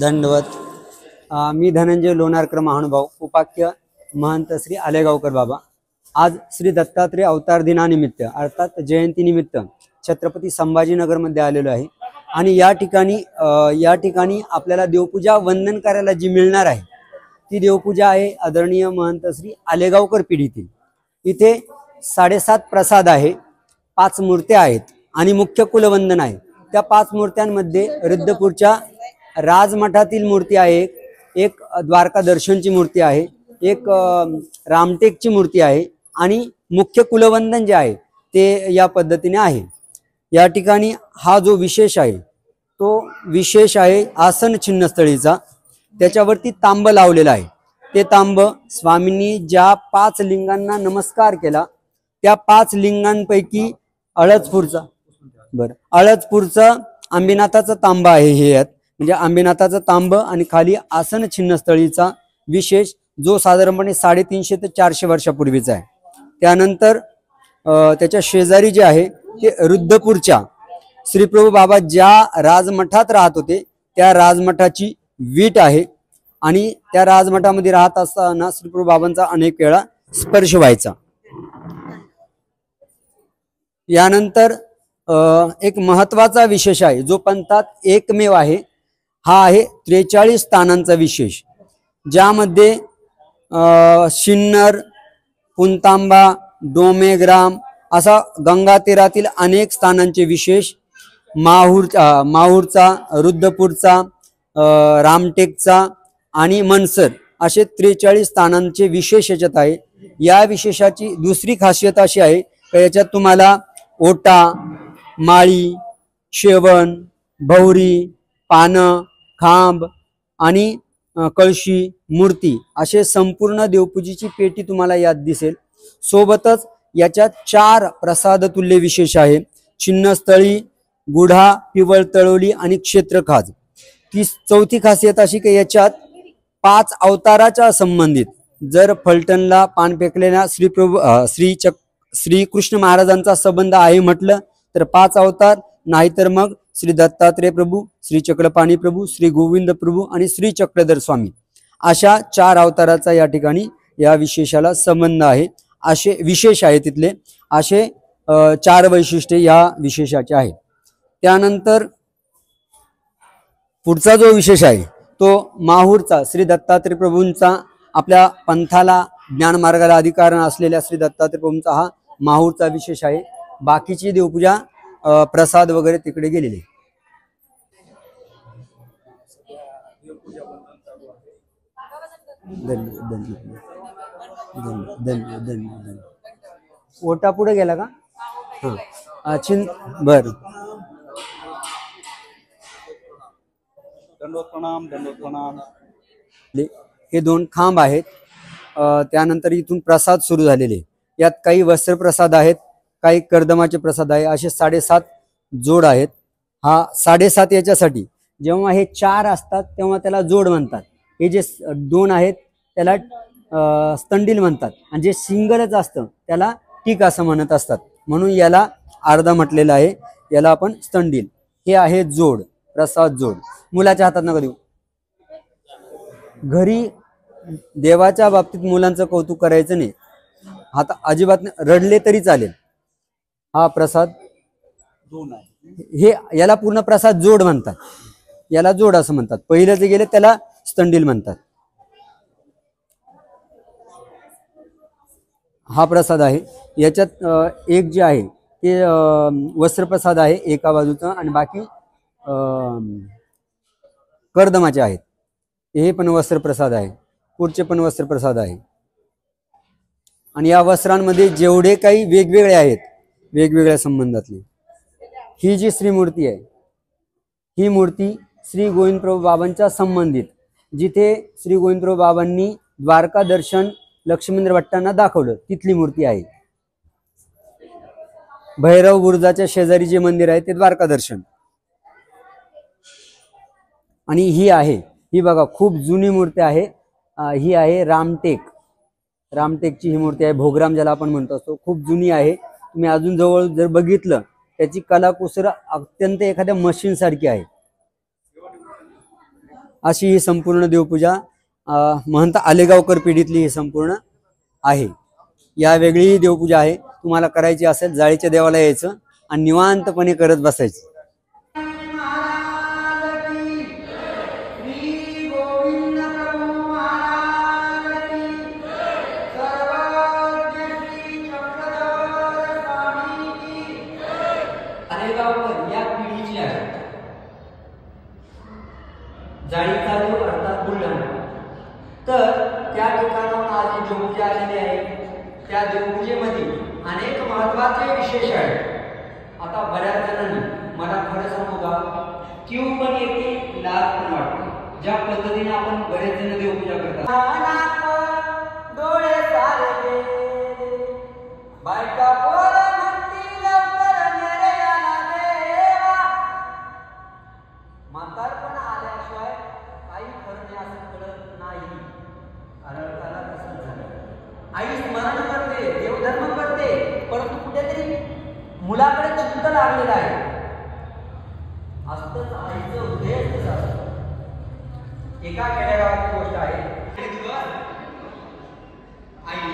दंडवत। मी धनंजय लोणारकर महानुभाव, उपाख्य महंत श्री आलेगावकर बाबा। आज श्री दत्तात्रय अवतार दिनानिमित्त अर्थात जयंतीनिमित्त छत्रपती संभाजीनगर मध्ये आलेलो आहे आणि या ठिकाणी आपल्याला देवपूजा वंदन करायला जी मिळणार आहे ती देवपूजा आहे आदरणीय महंत श्री आलेगावकर पिढीतील। इथे 7.5 प्रसाद आहे, 5 मूर्त्या आहेत आणि मुख्य कुलवंदन आहे। त्या 5 मूर्त्यांमध्ये रिद्धपूरच्या राजमठातील मूर्ती आहे, एक द्वारका दर्शनची मूर्ती आहे, एक रामटेकची मूर्ती आहे आणि मुख्य कुलवंदन जे आहे ते या पद्धतीने आहे। या ठिकाणी हा जो विशेष आहे तो विशेष आहे आसन छिन्नस्थळीचा। त्याच्यावरती तांब लावलेला आहे। ते तांब स्वामींनी ज्या 5 लिंगांना नमस्कार केला त्या 5 लिंगांपैकी अळजपूरचा अंबिनाथाचा तांब आहे हे यात, म्हणजे अंबिनाथाचा तांब आणि खाली आसन छिन्नस्थळीचा विशेष जो साधारणपणे 350 ते 400 वर्षापूर्वीचा आहे। त्यानंतर त्याच्या शेजारी जे आहे ते रुद्धपूरच्या श्रीप्रभू बाबा ज्या राजमठात राहत होते त्या राजमठाची वीट आहे आणि त्या राजमठामध्ये राहत असताना श्रीप्रभू बाबांचा अनेक वेळा स्पर्श व्हायचा। यानंतर एक महत्वाचा विशेष आहे जो पंथात एकमेव आहे, हा आहे 43 स्थानांचा विशेष, ज्यामध्ये शिन्नर, पुंतांबा, डोमेग्राम असा गंगा तीरातील अनेक स्थानांचे विशेष, माहूरचा, रुद्धपूरचा, रामटेकचा आणि मनसर असे 43 स्थानांचे विशेष याच्यात आहे। या विशेषाची दुसरी खासियत अशी आहे की याच्यात तुम्हाला ओटा, माळी, शेवण, भौरी, पानं, खांब आणि कळशी, मूर्ती असे संपूर्ण देवपूजेची पेटी तुम्हाला यात दिसेल। सोबतच याच्यात 4 प्रसाद तुल्य विशेष आहे, छिन्नस्थळी, गुढा, पिवळ तळोली आणि क्षेत्रखाज। ती चौथी खासियत अशी की याच्यात 5 अवताराच्या संबंधित, जर फलटणला पान फेकलेल्या श्री कृष्ण महाराजांचा संबंध आहे म्हटलं तर 5 अवतार, नाहीतर मग श्री दत्तात्रय प्रभू, श्री चक्रपाणी प्रभू, श्री गोविंद प्रभू आणि श्री चक्रधर स्वामी अशा 4 अवताराचा या ठिकाणी या विशेषाला संबंध आहे। असे विशेष आहे तिथले, असे 4 वैशिष्ट्ये या विशेषाचे आहे। त्यानंतर पुढचा जो विशेष आहे तो माहूरचा श्री दत्तात्रय प्रभूंचा, आपल्या पंथाला ज्ञानमार्गाला अधिकार असलेल्या श्री दत्तात्रय प्रभूंचा हा माहूरचा विशेष आहे। बाकीची देवपूजा प्रसाद वगैरे तिकडे गेलेले। ओटा पुढे गेला का? हा बर, दंडवत प्रणाम। हे 2 खांब आहेत। त्यानंतर इथून प्रसाद सुरू झालेले, यात काही वस्त्र प्रसाद आहेत, काही कर्दमाचे प्रसाद आहे, असे 7.5 जोड आहेत। हा 7.5 याच्यासाठी जेव्हा हे 4 असतात तेव्हा त्याला जोड म्हणतात, हे जे 2 आहेत त्याला स्तंडील म्हणतात आणि जे सिंगलच असतं त्याला टीक असं म्हणत असतात, म्हणून याला अर्धा म्हटलेला आहे, याला आपण स्तंडील। हे आहे जोड, प्रसाद जोड। मुलाच्या हातात नका देऊ। घरी देवाच्या बाबतीत मुलांचं कौतुक करायचं नाही, आता अजिबात रडले तरी चालेल। हा प्रसाद 2 आहे, हे याला पूर्ण प्रसाद जोड म्हणतात, याला जोड असं म्हणतात। पहिलं जे गेले त्याला स्तंडील म्हणतात। हा प्रसाद आहे, याच्यात एक जे आहे ते वस्त्र प्रसाद आहे एका बाजूचा आणि बाकी कर्दमाचे आहेत। हे पण वस्त्र प्रसाद आहे, पुढचे पण वस्त्र प्रसाद आहे। आणि या वस्त्रांमध्ये जेवढे काही वेगवेगळे आहेत वेगवेगळ्या संबंधातली, ही जी श्रीमूर्ती आहे ही मूर्ती श्री गोविंदप्रभू बाबांच्या संबंधित, जिथे श्री गोविंदप्रभू बाबांनी द्वारका दर्शन लक्ष्मींद्र भट्टांना दाखवलं तिथली मूर्ती आहे। भैरव बुरुजाच्या शेजारी जे मंदिर आहे ते द्वारका दर्शन। आणि ही आहे, ही बघा खूप जुनी मूर्ती आहे, ही आहे रामटेकची ही मूर्ती आहे, भोगराम ज्याला आपण म्हणतो असतो, खूप जुनी आहे। तुम्ही अजून जवळ जर बघितलं त्याची कलाकुसर अत्यंत एखाद्या मशीन सारखी आहे। अशी ही संपूर्ण देवपूजा महंत आलेगावकर पिढीतली ही संपूर्ण आहे. या वेगळी देवपूजा आहे. तुम्हाला करायची असेल जाळीच्या देवाला यायचं आणि निवांतपणे करत बसायचं. आलेगावकर या पिढीची आहे. जाळीचा देव अर्थात बुलढाणा. तर त्या ठिकाणाहून आज जी देवपूजा आलेली आहे त्या देवपूजेमध्ये अनेक महत्वाचे विशेष आहेत. आता बऱ्याच जणांनी मला खरं सांगू का क्यू पण येते लाज पण वाटते. ज्या पद्धतीने आपण बरेच जण देवपूजा करतात डोळे सारे बायका पोरं म्हणतील लवकर नेरे आला देवा. म्हातारपण आल्याशिवाय काही खरं नाही असं कळत नाही. अरळकाला तसंच झालं. आई स्मरण करते देवधर्म करते परंतु कुठेतरी मुलाकडे चित्त लागलेलं आहे. असतंच आईचं हृदय असतं. एका खेडेगावाची गोष्ट आहे. आई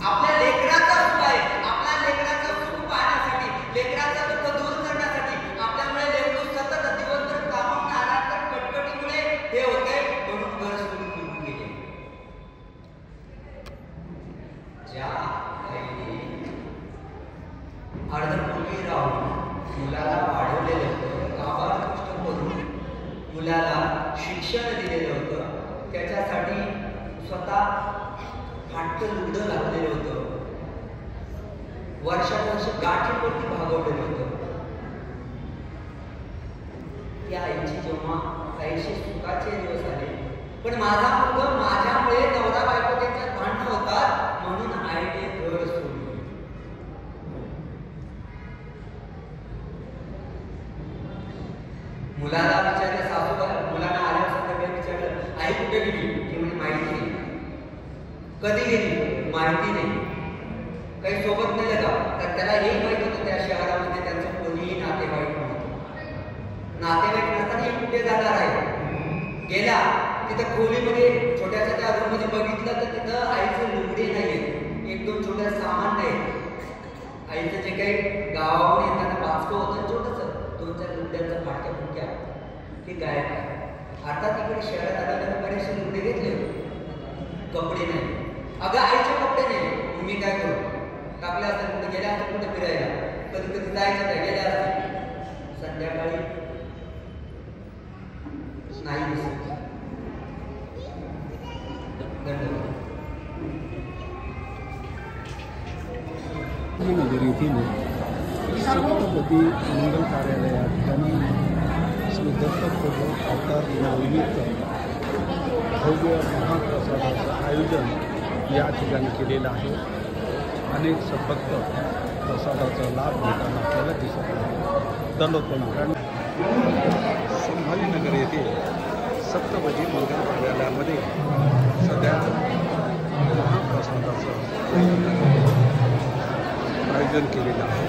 आपल्या लेकराचा सुख आहे. आपल्या लेकराचं सुख पाहण्यासाठी लेकराचा दुःख दूर करण्यासाठी आपल्यामुळे लेकरू सतत दिवसभर कामावून आला तर कटकटीमुळे हे होते म्हणून घर सोडून निघून गेले. ज्या आईने अर्धपोटी राहून मुलाला वाढवलेलं होतं, गावाला कष्ट करून मुलाला शिक्षण दिलेलं होतं, त्याच्यासाठी स्वतः फाटकं लुगडं घातलेलं होतं, वर्षावर्ष गाठीवरती भागवलेलं होतं. त्या आईची जेव्हा आईशी सुखाचे दिवस आले पण माझा मुलगा माझ्यामुळे नवरा बायको त्यांच्यात भांडण होतात म्हणून आईने घर सोडलं. मुलाला विचारलं सासूबाई मुलाला आल्यावर संध्याकाळी विचारलं आई कुठे गेली की म्हणजे माहिती नाही. कधी गेली माहिती नाही. काही सोबत नेलं का तर त्याला हे माहित होतं त्या शहरामध्ये त्यांचं कोणीही नातेवाईक नव्हतं. नातेवाईक नसताना हे कुठे जाणार आहे. गेला तिथं खोलीमध्ये छोट्याशा त्या रूममध्ये बघितलं तर तिथं आईचे लुगडे नाहीये, एक दोन छोट्या सामान नाही. आईचं जे काही गावावरून येताना बाचकं होतं छोटंसं 2-4 लुगड्यांचा फाटक्या फुटक्या ते गायब आहे. आता तिकडे शहरात आलेल्यानं बरेचसे लुगडे घेतले, कपडे नाही. अगं आईचे कपडे नाही. मी काय करू टाकले असतात कुठे गेल्या असतात कुठे फिरायला कधी कधी जायचं काय गेल्या असतात. संध्याकाळी नाही दिसत. नगर येथील सप्तपदी मंगल कार्यालय या ठिकाणी श्री दत्तप्रभू अवतार दिनानिमित्त भव्य महाप्रसादाचं आयोजन या ठिकाणी केलेलं आहे. अनेक सभक्त प्रसादाचा लाभ घेताना आपल्याला दिसत आहे. दलोपण संभाजीनगर येथे सप्तपदी मंगल कार्यालयामध्ये सध्या महाप्रसादाचं आयोजन केलेलं आहे.